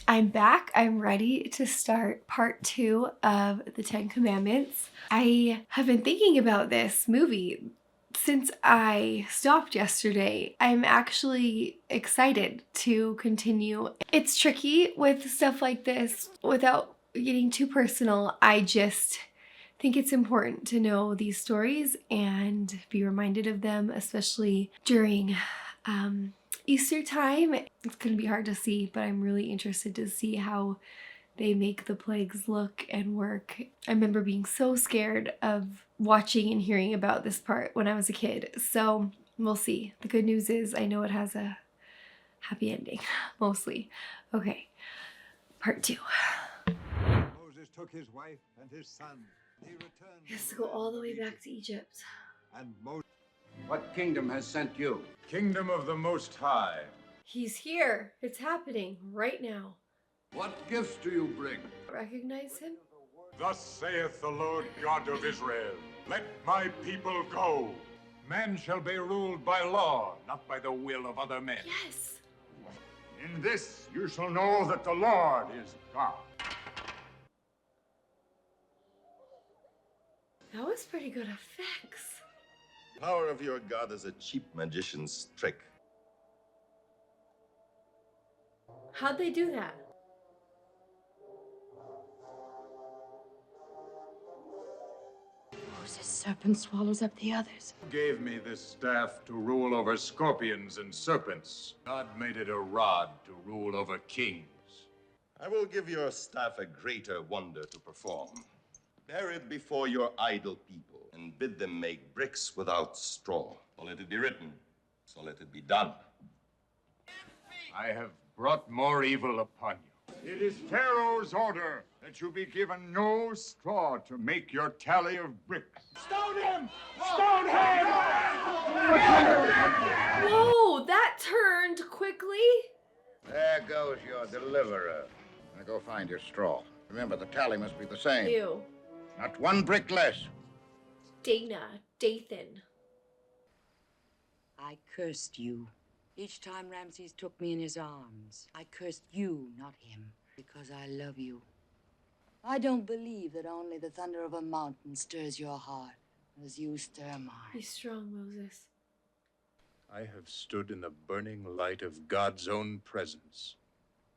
I'm back. I'm ready to start part 2 of the 10 Commandments. I have been thinking about this movie since I stopped yesterday. I'm actually excited to continue. It's tricky with stuff like this without getting too personal. I just think it's important to know these stories and be reminded of them, especially during Easter time. It's going to be hard to see, but I'm really interested to see how they make the plagues look and work. I remember being so scared of watching and hearing about this part when I was a kid, so we'll see. The good news is I know it has a happy ending, mostly. Okay, part 2. Moses took his wife and his son. He returned. He has to go all the way back to Egypt. And Moses. What kingdom has sent you? Kingdom of the Most High. He's here. It's happening right now. What gifts do you bring? Recognize him? Thus saith the Lord God of Israel, let my people go. Men shall be ruled by law, not by the will of other men. Yes. In this you shall know that the Lord is God. That was pretty good effects. Power of your God is a cheap magician's trick. How'd they do that? Moses' serpent swallows up the others. Gave me this staff to rule over scorpions and serpents. God made it a rod to rule over kings. I will give your staff a greater wonder to perform. Bear it before your idle people and bid them make bricks without straw. So let it be written, so let it be done. I have brought more evil upon you. It is Pharaoh's order that you be given no straw to make your tally of bricks. Stone him! Stone him! Whoa, that turned quickly. There goes your deliverer. Now go find your straw. Remember, the tally must be the same. Ew. Not one brick less. Dathan. I cursed you. Each time Ramses took me in his arms, I cursed you, not him, because I love you. I don't believe that only the thunder of a mountain stirs your heart as you stir Be mine. strong, Moses. I have stood in the burning light of God's own presence.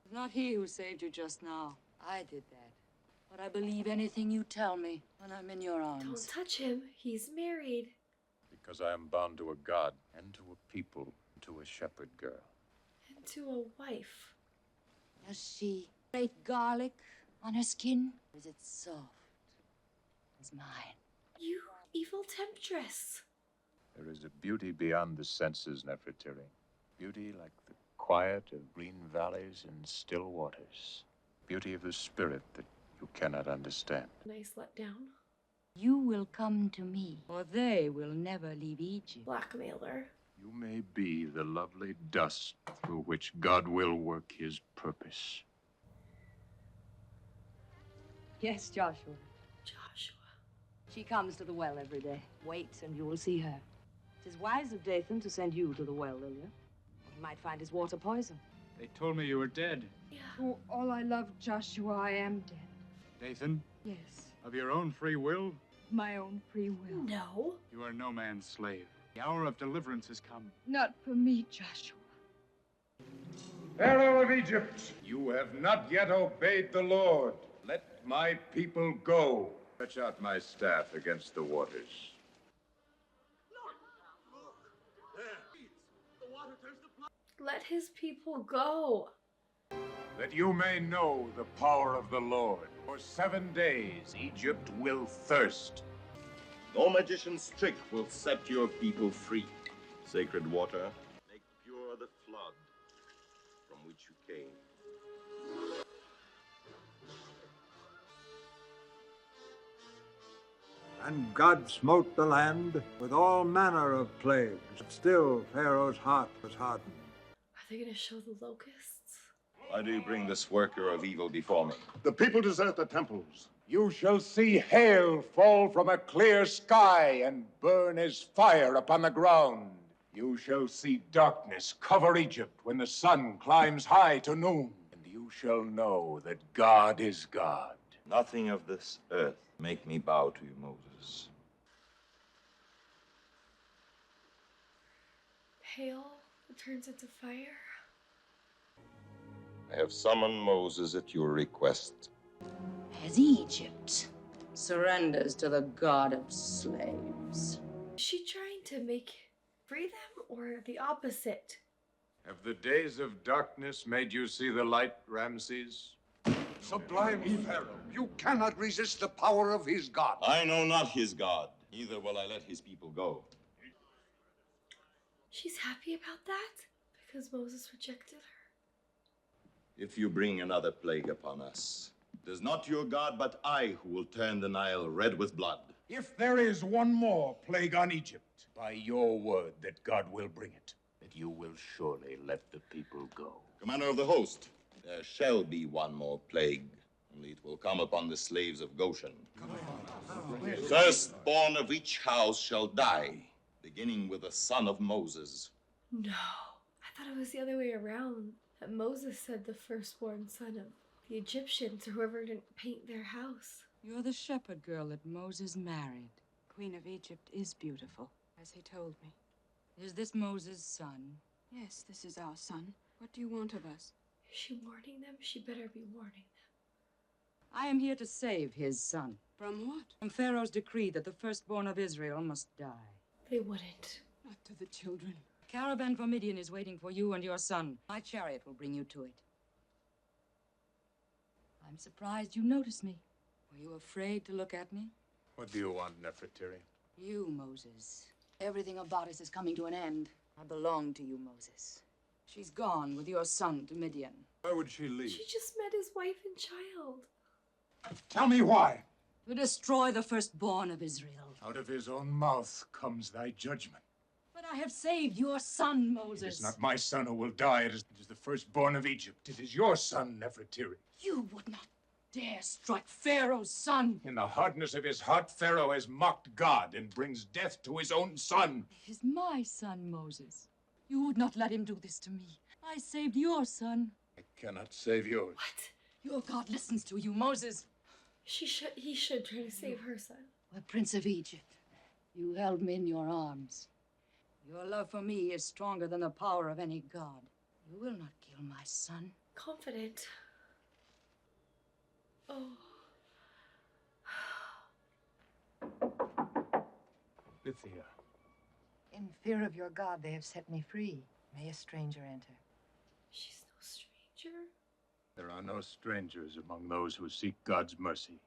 It's not he who saved you just now. I did that. But I believe anything you tell me when I'm in your Don't arms. touch him. He's married. Because I am bound to a God and to a people, and to a shepherd girl. And to a wife. Does she grate garlic on her skin? Or is it soft as mine? You evil temptress. There is a beauty beyond the senses, Nefertiri. Beauty like the quiet of green valleys and still waters. Beauty of the spirit that you cannot understand. Nice letdown. You will come to me, or they will never leave Egypt. Blackmailer. You may be the lovely dust through which God will work his purpose. Yes, Joshua. Joshua. She comes to the well every day. Wait, and you will see her. It is wise of Dathan to send you to the well, Lilia. You might find his water poison. They told me you were dead. Yeah. For all I love Joshua, I am dead. Dathan, Yes, of your own free will, my own free will. No. you are no man's slave. The hour of deliverance has come. Not for me, Joshua. Pharaoh of Egypt, you have not yet obeyed the Lord. Let my people go. Stretch out my staff against the waters. Let his people go. That you may know the power of the Lord. For 7 days, Egypt will thirst. No magician's trick will set your people free. Sacred water, make pure the flood from which you came. And God smote the land with all manner of plagues. Still Pharaoh's heart was hardened. Are they going to show the locusts? Why do you bring this worker of evil before me? The people desert the temples. You shall see hail fall from a clear sky and burn as fire upon the ground. You shall see darkness cover Egypt when the sun climbs high to noon. And you You shall know that God is God. Nothing of this earth make me bow to you, Moses. Hail that turns into fire. I have summoned Moses at your request. As Egypt surrenders to the god of slaves. Is she trying to free them or the opposite? Have the days of darkness made you see the light, Ramses? Sublime Pharaoh, you cannot resist the power of his god. I know not his God, neither will I let his people go. She's happy about that because Moses rejected her. If you bring another plague upon us, it is not your God, but I who will turn the Nile red with blood. If there is one more plague on Egypt, by your word that God will bring it, that you will surely let the people go. Commander of the host, there shall be one more plague, only it will come upon the slaves of Goshen. The firstborn of each house shall die, beginning with the son of Moses. No, I thought it was the other way around. That Moses said the firstborn son of the Egyptians or whoever didn't paint their house. You're the shepherd girl that Moses married. Queen of Egypt is beautiful, as he told me. Is this Moses' son? Yes, this is our son. What do you want of us? Is she warning them? She better be warning them. I am here to save his son. From what? From Pharaoh's decree that the firstborn of Israel must die. They wouldn't. Not to the children. A caravan for Midian is waiting for you and your son. My chariot will bring you to it. I'm surprised you noticed me. Were you afraid to look at me? What do you want, Nefertiri? You, Moses. Everything about us is coming to an end. I belong to you, Moses. She's gone with your son to Midian. Why would she leave? She just met his wife and child. Tell me why. To destroy the firstborn of Israel. Out of his own mouth comes thy judgment. But I have saved your son, It Moses. is not my son who will die. It is the firstborn of Egypt. It is your son, Nefertiri. You would not dare strike Pharaoh's son. In the hardness of his heart, Pharaoh has mocked God and brings death to his own son. He is my son, Moses. You would not let him do this to me. I saved your son. I cannot save yours. What? Your God listens to you, Moses. He should try to save her son. The Prince of Egypt, you held me in your arms. Your love for me is stronger than the power of any god. You will not kill my son. Confident. Oh. Bithyia. In fear of your God, they have set me free. May a stranger enter. She's no stranger. There are no strangers among those who seek God's mercy.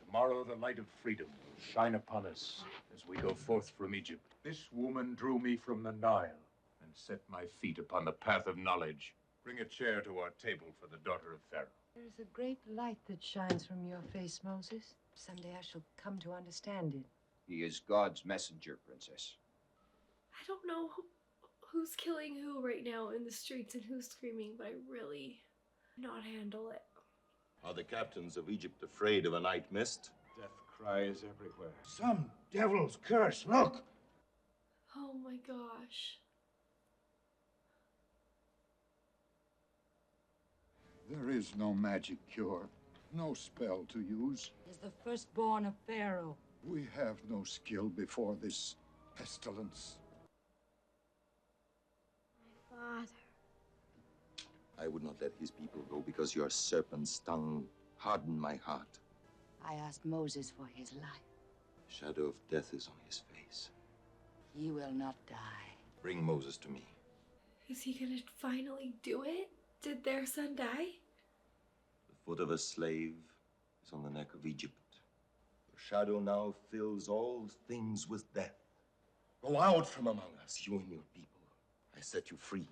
Tomorrow the light of freedom will shine upon us as we go forth from Egypt. This woman drew me from the Nile and set my feet upon the path of knowledge. Bring a chair to our table for the daughter of Pharaoh. There is a great light that shines from your face, Moses. Someday I shall come to understand it. He is God's messenger, Princess. I don't know who's killing who right now in the streets and who's screaming, but I really cannot handle it. Are the captains of Egypt afraid of a night mist? Death cries everywhere. Some devil's curse, look! Oh my gosh. There is no magic cure, no spell to use. Is the firstborn of Pharaoh. We have no skill before this pestilence. Father. I would not let his people go because your serpent's tongue hardened my heart. I asked Moses for his life. Shadow of death is on his face. He will not die. Bring Moses to me. Is he gonna finally do it? Did their son die? The foot of a slave is on the neck of Egypt. Your shadow now fills all things with death. Go out from among us, you and your people. I set you free.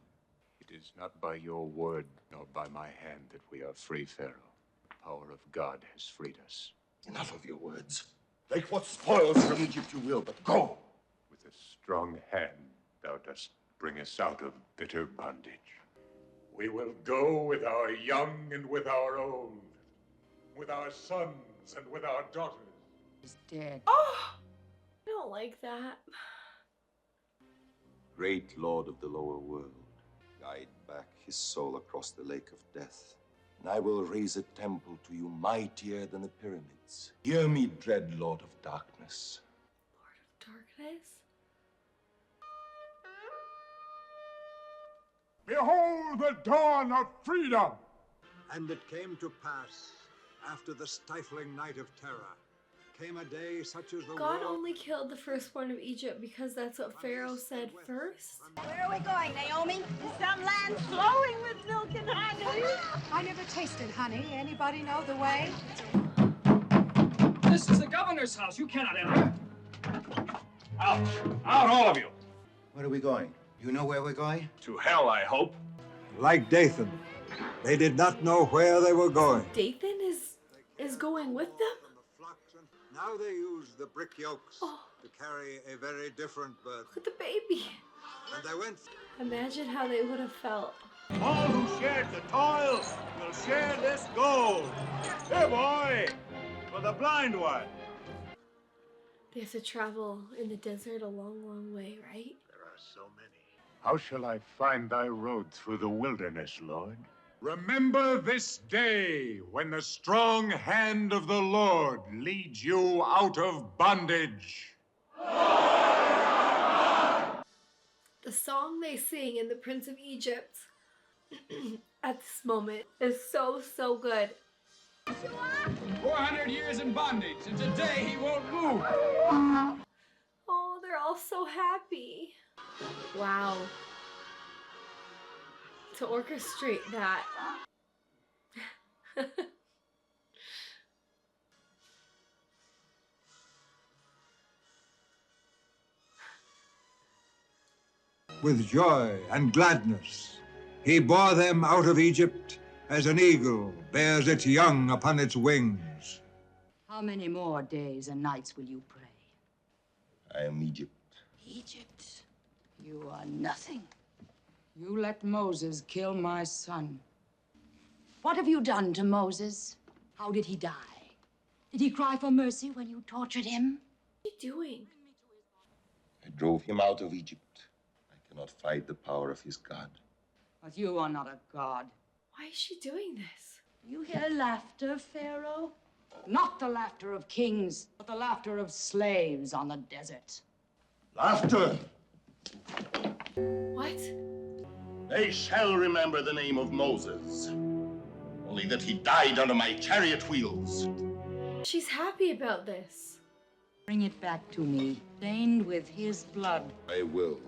It is not by your word nor by my hand that we are free, Pharaoh. The power of God has freed us. Enough of your words. Take what spoils from Egypt you will, but go. With a strong hand, thou dost bring us out of bitter bondage. We will go with our young and with our old, with our sons and with our daughters. He's dead. Oh! I don't like that. Great Lord of the lower world, guide back his soul across the lake of death. and I will raise a temple to you mightier than the pyramids. Hear me, dread Lord of Darkness. Darkness? Behold the dawn of freedom! And it came to pass, after the stifling night of terror, came a day such as the God world... only killed the firstborn of Egypt because that's what Pharaoh said first? Where are we going, Naomi? To some land flowing with milk and honey? I never tasted honey. Anybody know the way? This is the governor's house. You cannot enter. Out. Out, all of you. Where are we going? You know where we're going? To hell, I hope. Like Dathan, they did not know where they were going. Dathan is going with them? Now they use the brick yokes to carry a very different burden. Look at the baby. And they went. Imagine how they would have felt. All who shared the toil will share this gold. Here, boy, for the blind one. They have to travel in the desert a long, long way, right? There are so many. How shall I find thy road through the wilderness, Lord? Remember this day when the strong hand of the Lord leads you out of bondage. The song they sing in The Prince of Egypt at this moment is so, so good. 400 years in bondage, and today he won't move. Oh, they're all so happy. Wow. To orchestrate that. With joy and gladness, he bore them out of Egypt as an eagle bears its young upon its wings. How many more days and nights will you pray? I am Egypt. Egypt, you are nothing. You let Moses kill my son. What have you done to Moses? How did he die? Did he cry for mercy when you tortured him? What are you doing? I drove him out of Egypt. I cannot fight the power of his God. But you are not a god. Why is she doing this? You hear laughter, Pharaoh? Not the laughter of kings, but the laughter of slaves on the desert. Laughter! What? They shall remember the name of Moses. Only that he died under my chariot wheels. She's happy about this. Bring it back to me, stained with his blood. I will.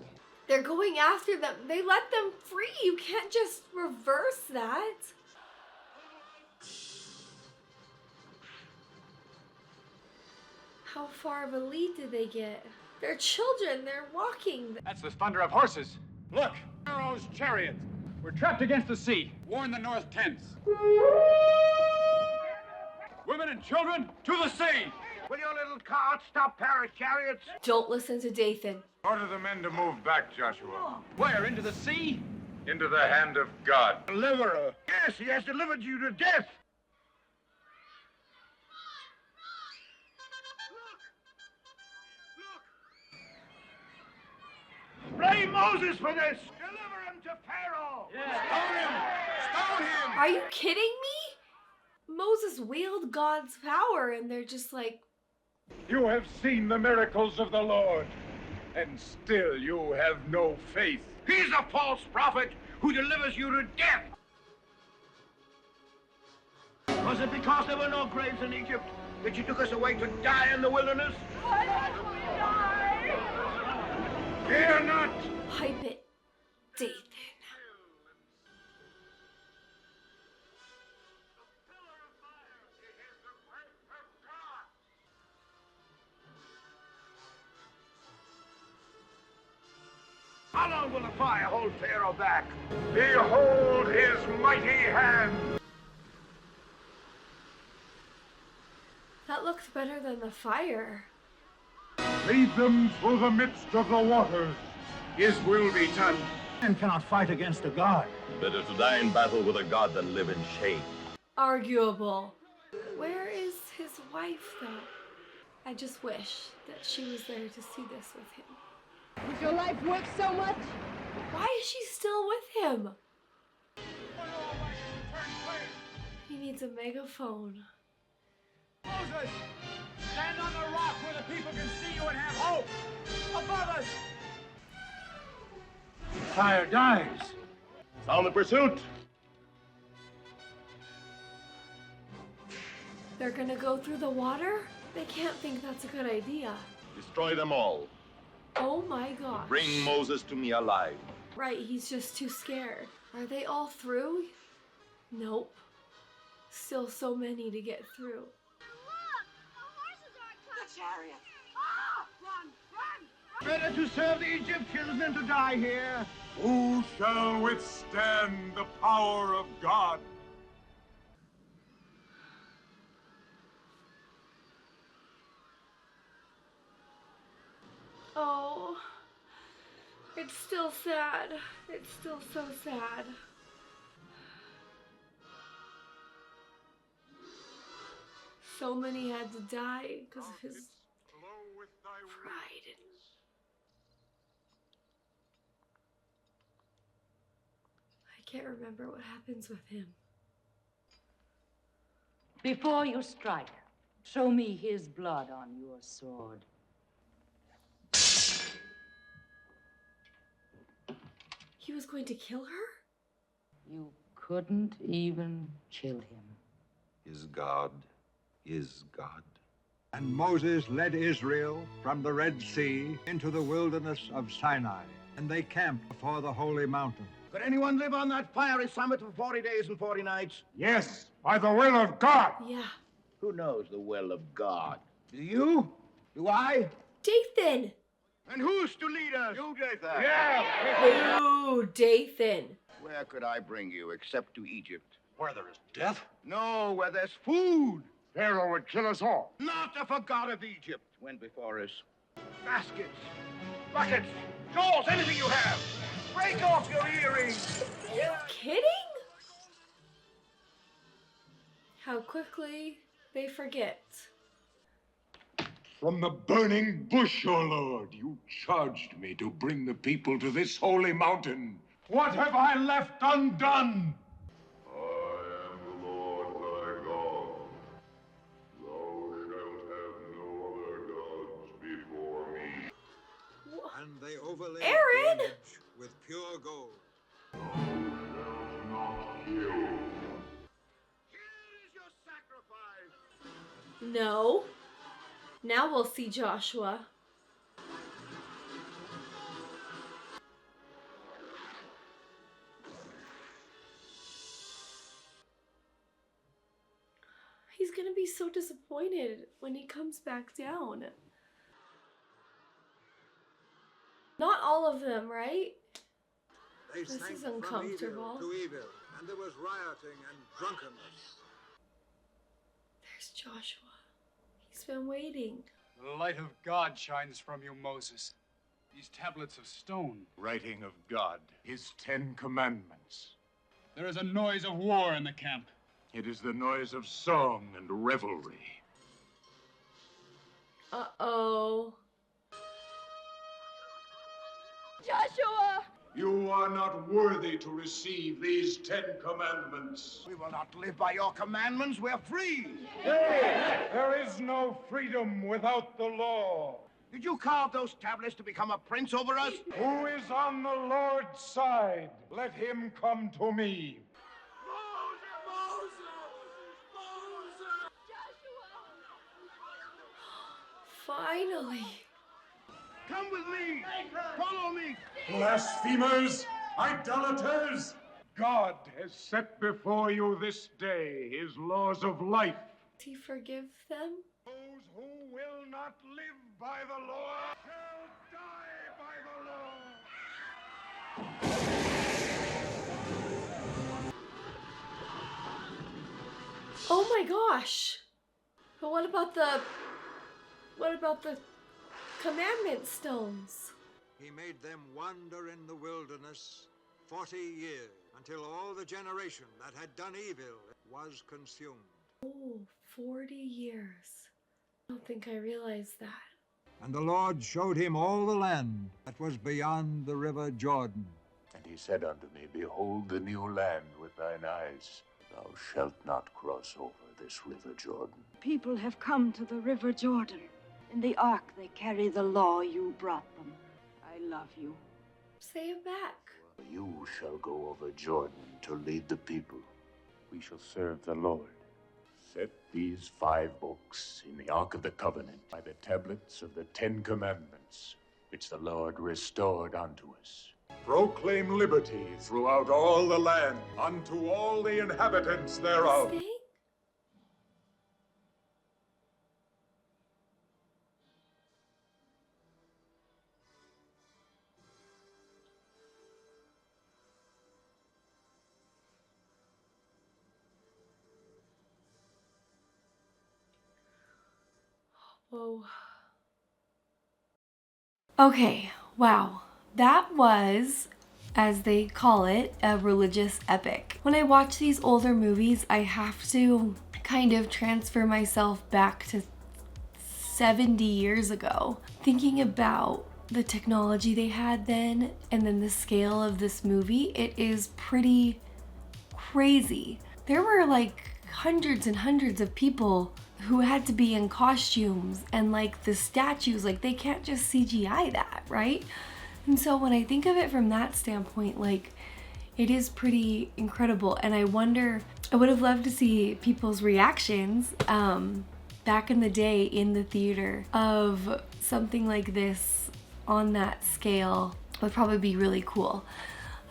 They're going after them. They let them free. You can't just reverse that. How far of a lead did they get? They're children. They're walking. That's the thunder of horses. Look, Pharaoh's chariot. We're trapped against the sea. Warn the north tents. Women and children, to the sea! Will your little cart stop Paris chariots? Don't listen to Dathan. Order the men to move back, Joshua. Where, into the sea? Into the hand of God. Deliverer. Yes, he has delivered you to death. Blame Moses for this. Deliver him to Pharaoh. Stone him! Stone him! Are you kidding me? Moses wield God's power and they're just like... You have seen the miracles of the Lord, and still you have no faith. He's a false prophet who delivers you to death. Was it because there were no graves in Egypt that you took us away to die in the wilderness? Why must we die? Fear not. Hype it, Dathan. How long will the fire hold Pharaoh back? Behold his mighty hand! That looks better than the fire. Lead them through the midst of the waters. His will be done. Man cannot fight against a god. Better to die in battle with a god than live in shame. Arguable. Where is his wife, though? I just wish that she was there to see this with him. Is your life worth so much? Why is she still with him? needs a megaphone. Moses! Stand on the rock where the people can see you and have hope! Above us! Fire dies. Sound the pursuit! They're gonna go through the water? They can't think that's a good idea. Destroy them all. Oh my gosh. Bring Moses to me alive. Right, he's just too scared. Are they all through? Nope. Still so many to get through. The chariot! Ah! Run! Run! Better to serve the Egyptians than to die here. Who shall withstand the power of God? Oh, it's still sad. It's still so sad. So many had to die because of his pride. I can't remember what happens with him. Before you strike, show me his blood on your sword. He was going to kill her? You couldn't even kill him. His God is God. And Moses led Israel from the Red Sea into the wilderness of Sinai, and they camped before the holy mountain. Could anyone live on that fiery summit for 40 days and 40 nights? Yes, by the will of God. Yeah. Who knows the will of God? Do you? Do I? Dathan! And who's to lead us? You did that. Yeah. Ooh, Dathan. Where could I bring you except to Egypt? Where there is death? No, where there's food. Pharaoh would kill us all. Not if a god of Egypt Went before us. baskets, buckets, dolls, anything you have. Break off your earrings. Are you kidding? How quickly they forget. From the burning bush, O Lord, you charged me to bring the people to this holy mountain. What have I left undone? I am the Lord thy God. Thou shalt have no other gods before me. And they overlaid Aaron! the image with pure gold. Thou shalt not kill. Here is your sacrifice. No. Now we'll see Joshua. He's gonna be so disappointed when he comes back down. Not all of them, right? They This sank is from uncomfortable. evil to evil, and there was rioting and drunkenness. There's Joshua. He's been waiting. The light of God shines from you, Moses. These tablets of stone. Writing of God, his 10 commandments. There is a noise of war in the camp. It is the noise of song and revelry. Uh-oh. Joshua! You are not worthy to receive these 10 commandments. We will not live by your commandments. We're free. There is no freedom without the law. Did you carve those tablets to become a prince over us? Who is on the Lord's side? Let him come to me. Finally. Come with me. Follow me. Blasphemers, idolaters, God has set before you this day his laws of life. Does he forgive them? Those who will not live by the law shall die by the law. Oh my gosh. But what about the commandment stones? He made them wander in the wilderness 40 years, until all the generation that had done evil was consumed. Oh, 40 years. I don't think I realized that. And the Lord showed him all the land that was beyond the river Jordan. And he said unto me, behold the new land with thine eyes. Thou shalt not cross over this river Jordan. People have come to the River Jordan. In the ark they carry the law you brought them. I love you. Say it back. You shall go over Jordan to lead the people. We shall serve the Lord. Set these 5 books in the Ark of the Covenant by the tablets of the 10 Commandments, which the Lord restored unto us. Proclaim liberty throughout all the land, unto all the inhabitants thereof. Stay? Whoa. Okay, wow. That was, as they call it, a religious epic. When I watch these older movies, I have to kind of transfer myself back to 70 years ago, thinking about the technology they had then and then the scale of this movie. It is pretty crazy. There were like hundreds and hundreds of people who had to be in costumes, and like the statues, like they can't just CGI that, right? And so when I think of it from that standpoint, like it is pretty incredible. And I wonder, I would have loved to see people's reactions back in the day in the theater of something like this on that scale. Would probably be really cool.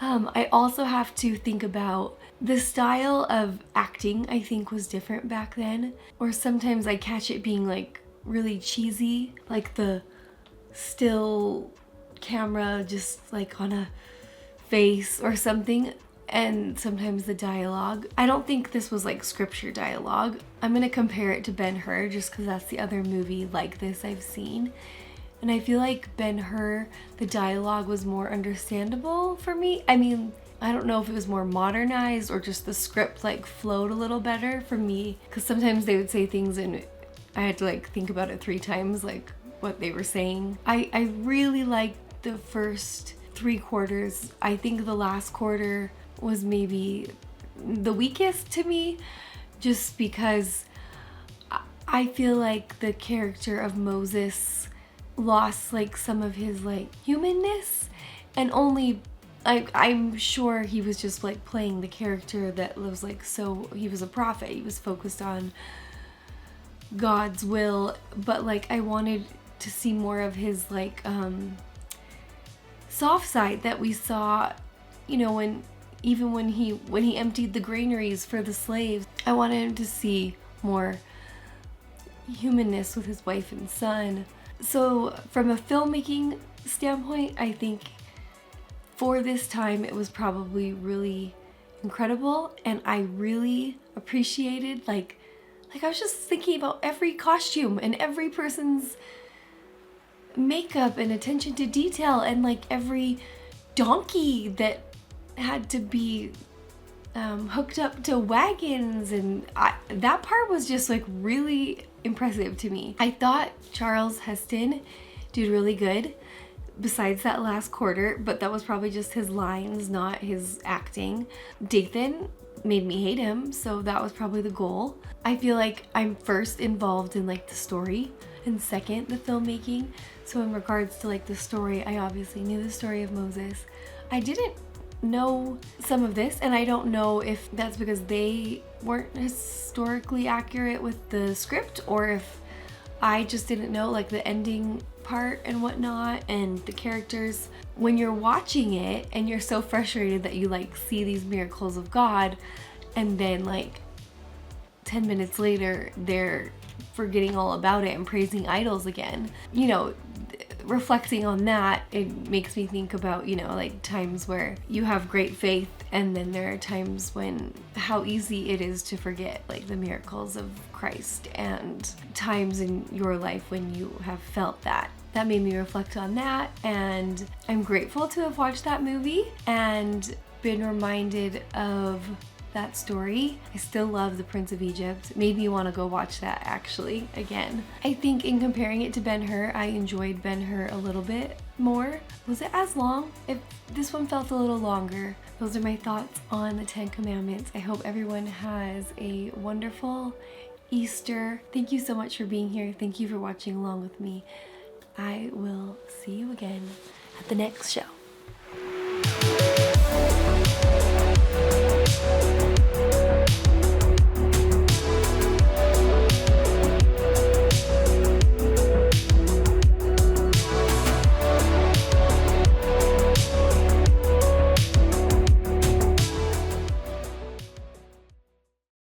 I also have to think about the style of acting, I think, was different back then. Or sometimes I catch it being like really cheesy, like the still camera just like on a face or something. And sometimes the dialogue. I don't think this was like scripture dialogue. I'm gonna compare it to Ben-Hur just because that's the other movie like this I've seen. And I feel like Ben-Hur, the dialogue was more understandable for me. I mean, I don't know if it was more modernized or just the script like flowed a little better for me. Because sometimes they would say things and I had to like think about it 3 times, like what they were saying. I really liked the first 3 quarters. I think the last quarter was maybe the weakest to me, just because I feel like the character of Moses lost like some of his like humanness, and only I'm sure he was just like playing the character that was like, so he was a prophet, he was focused on God's will, but like I wanted to see more of his like soft side that we saw, you know, when he emptied the granaries for the slaves. I wanted him to see more humanness with his wife and son. So from a filmmaking standpoint, I think for this time it was probably really incredible, and I really appreciated like I was just thinking about every costume and every person's makeup and attention to detail, and like every donkey that had to be hooked up to wagons, and that part was just like really impressive to me. I thought Charles Heston did really good besides that last quarter, but that was probably just his lines, not his acting. Dathan made me hate him, so that was probably the goal. I feel like I'm first involved in like the story and second the filmmaking. So in regards to like the story, I obviously knew the story of Moses. I didn't know some of this, and I don't know if that's because they weren't historically accurate with the script, or if I just didn't know like the ending part and whatnot, and the characters. When you're watching it and you're so frustrated that you like see these miracles of God, and then like 10 minutes later they're forgetting all about it and praising idols again, you know, reflecting on that, it makes me think about, you know, like times where you have great faith, and then there are times when how easy it is to forget like the miracles of Christ, and times in your life when you have felt that. That made me reflect on that, and I'm grateful to have watched that movie and been reminded of that story. I still love The Prince of Egypt. Made me want to go watch that actually again. I think in comparing it to Ben-Hur, I enjoyed Ben-Hur a little bit more. Was it as long? If this one felt a little longer. Those are my thoughts on the 10 Commandments. I hope everyone has a wonderful Easter. Thank you so much for being here. Thank you for watching along with me. I will see you again at the next show.